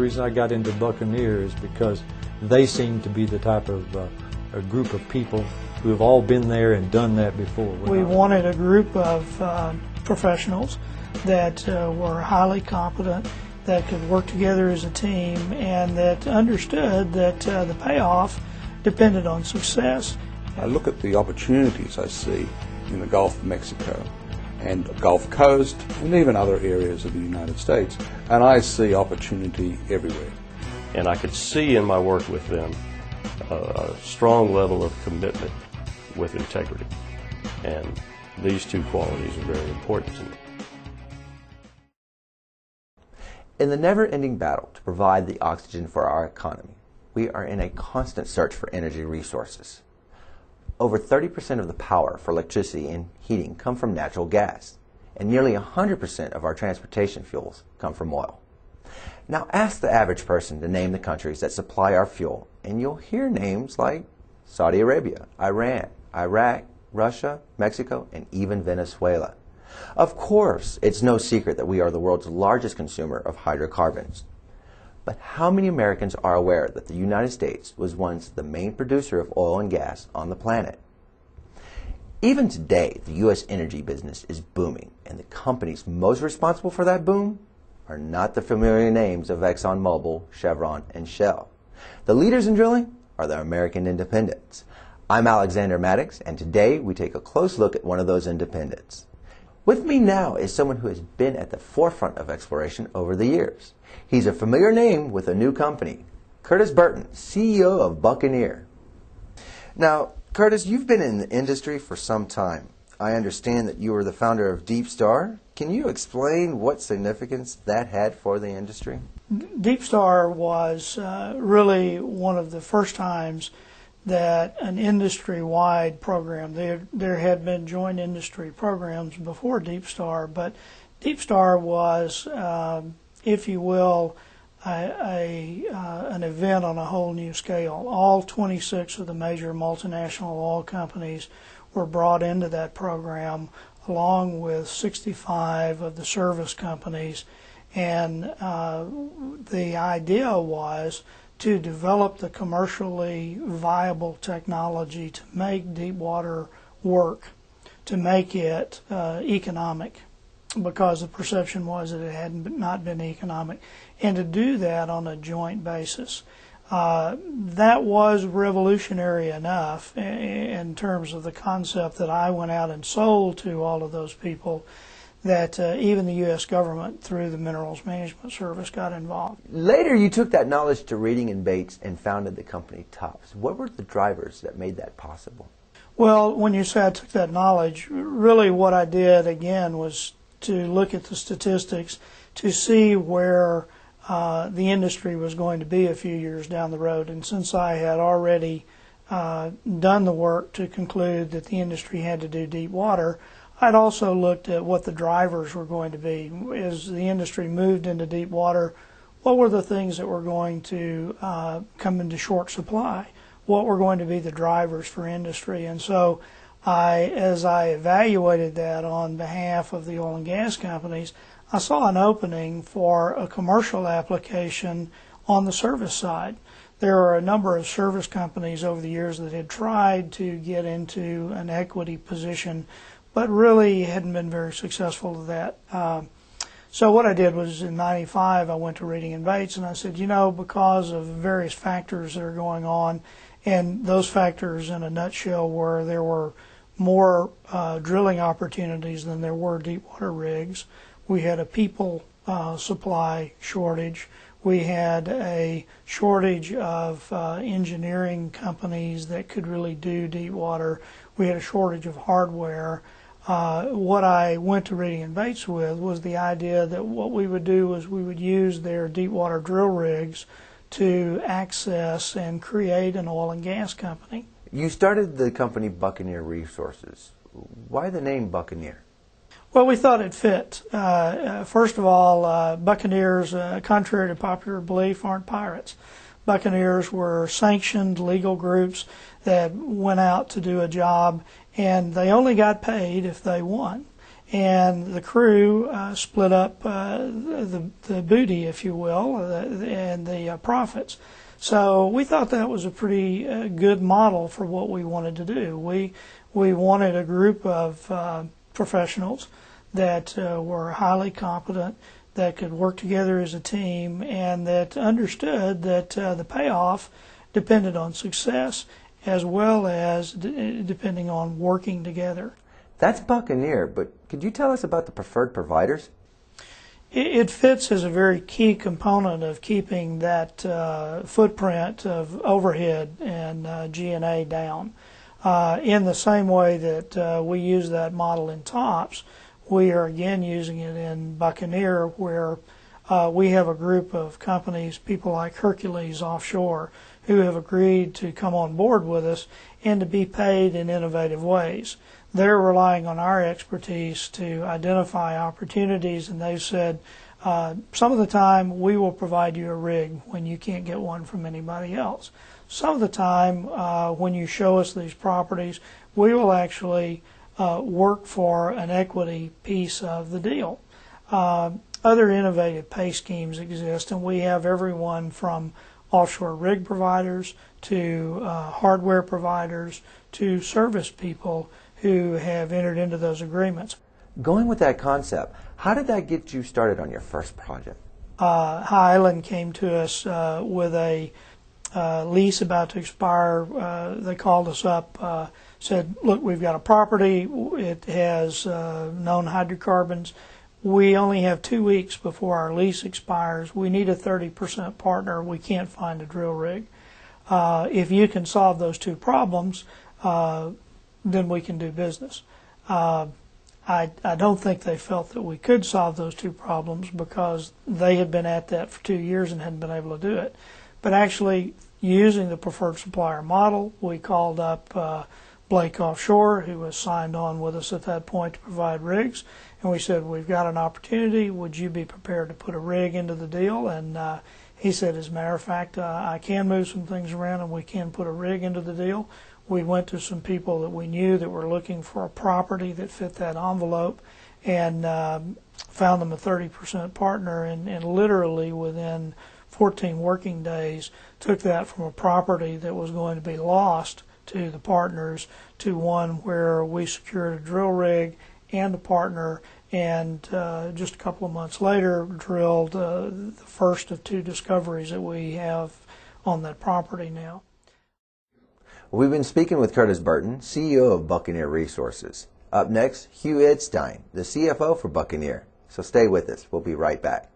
reason I got into Buccaneer is because they seem to be the type of a group of people who have all been there and done that before. We wanted a group of professionals that were highly competent, that could work together as a team, and that understood that the payoff depended on success. I look at the opportunities I see in the Gulf of Mexico and the Gulf Coast and even other areas of the United States, and I see opportunity everywhere. And I could see in my work with them a strong level of commitment with integrity, and these two qualities are very important to me. In the never-ending battle to provide the oxygen for our economy, we are in a constant search for energy resources. Over 30% of the power for electricity and heating come from natural gas, and nearly 100% of our transportation fuels come from oil. Now ask the average person to name the countries that supply our fuel, and you'll hear names like Saudi Arabia, Iran, Iraq, Russia, Mexico, and even Venezuela. Of course, it's no secret that we are the world's largest consumer of hydrocarbons. But how many Americans are aware that the United States was once the main producer of oil and gas on the planet? Even today, the U.S. energy business is booming, and the companies most responsible for that boom are not the familiar names of ExxonMobil, Chevron, and Shell. The leaders in drilling are the American independents. I'm Alexander Maddox, and today we take a close look at one of those independents. With me now is someone who has been at the forefront of exploration over the years. He's a familiar name with a new company, Curtis Burton, CEO of Buccaneer. Now, Curtis, you've been in the industry for some time. I understand that you were the founder of Deep Star. Can you explain what significance that had for the industry? Deep Star was really one of the first times that an industry-wide program, there had been joint industry programs before Deep Star, but Deep Star was, if you will, an event on a whole new scale. All 26 of the major multinational oil companies were brought into that program, along with 65 of the service companies, and the idea was to develop the commercially viable technology to make deep water work, to make it economic, because the perception was that it had not been economic, and to do that on a joint basis. That was revolutionary enough in terms of the concept that I went out and sold to all of those people, that even the U.S. government, through the Minerals Management Service, got involved. Later, you took that knowledge to Reading and Bates and founded the company Tufts. What were the drivers that made that possible? Well, when you say I took that knowledge, really what I did, again, was to look at the statistics to see where the industry was going to be a few years down the road. And since I had already done the work to conclude that the industry had to do deep water, I'd also looked at what the drivers were going to be. As the industry moved into deep water, what were the things that were going to come into short supply? What were going to be the drivers for industry? And so as I evaluated that on behalf of the oil and gas companies, I saw an opening for a commercial application on the service side. There are a number of service companies over the years that had tried to get into an equity position, but really hadn't been very successful at that. So what I did was, in '95, I went to Reading and Bates, and I said, you know, because of various factors that are going on, and those factors in a nutshell were there were more drilling opportunities than there were deep water rigs. We had a people supply shortage. We had a shortage of engineering companies that could really do deep water. We had a shortage of hardware. What I went to Reading and Bates with was the idea that what we would do was we would use their deep water drill rigs to access and create an oil and gas company. You started the company Buccaneer Resources. Why the name Buccaneer? Well, we thought it fit. First of all, Buccaneers, contrary to popular belief, aren't pirates. Buccaneers were sanctioned legal groups that went out to do a job, and they only got paid if they won. and the crew split up the booty, if you will, and the profits. So we thought that was a pretty good model for what we wanted to do. We wanted a group of professionals that were highly competent, that could work together as a team, and that understood that the payoff depended on success as well as depending on working together. That's Buccaneer, but could you tell us about the preferred providers? It fits as a very key component of keeping that footprint of overhead and G&A down. In the same way that we use that model in TOPS, we are again using it in Buccaneer, where we have a group of companies, people like Hercules Offshore, who have agreed to come on board with us and to be paid in innovative ways. They're relying on our expertise to identify opportunities, and they've said, some of the time we will provide you a rig when you can't get one from anybody else. Some of the time when you show us these properties, we will actually work for an equity piece of the deal. Other innovative pay schemes exist, and we have everyone from offshore rig providers to hardware providers to service people who have entered into those agreements. Going with that concept, how did that get you started on your first project? High Island came to us with a lease about to expire. They called us up, said, look, we've got a property, it has known hydrocarbons. We only have 2 weeks before our lease expires. We need a 30% partner. We can't find a drill rig. If you can solve those two problems, then we can do business. I don't think they felt that we could solve those two problems because they had been at that for 2 years and hadn't been able to do it. But actually, using the preferred supplier model, we called up Blake Offshore, who was signed on with us at that point to provide rigs, and we said, we've got an opportunity, would you be prepared to put a rig into the deal? And he said, as a matter of fact, I can move some things around and we can put a rig into the deal. We went to some people that we knew that were looking for a property that fit that envelope and found them a 30% partner, and literally within 14 working days took that from a property that was going to be lost to the partners to one where we secured a drill rig and a partner, and just a couple of months later drilled the first of 2 discoveries that we have on that property now. We've been speaking with Curtis Burton, CEO of Buccaneer Resources. Up next, Hugh Edstein, the CFO for Buccaneer. So stay with us. We'll be right back.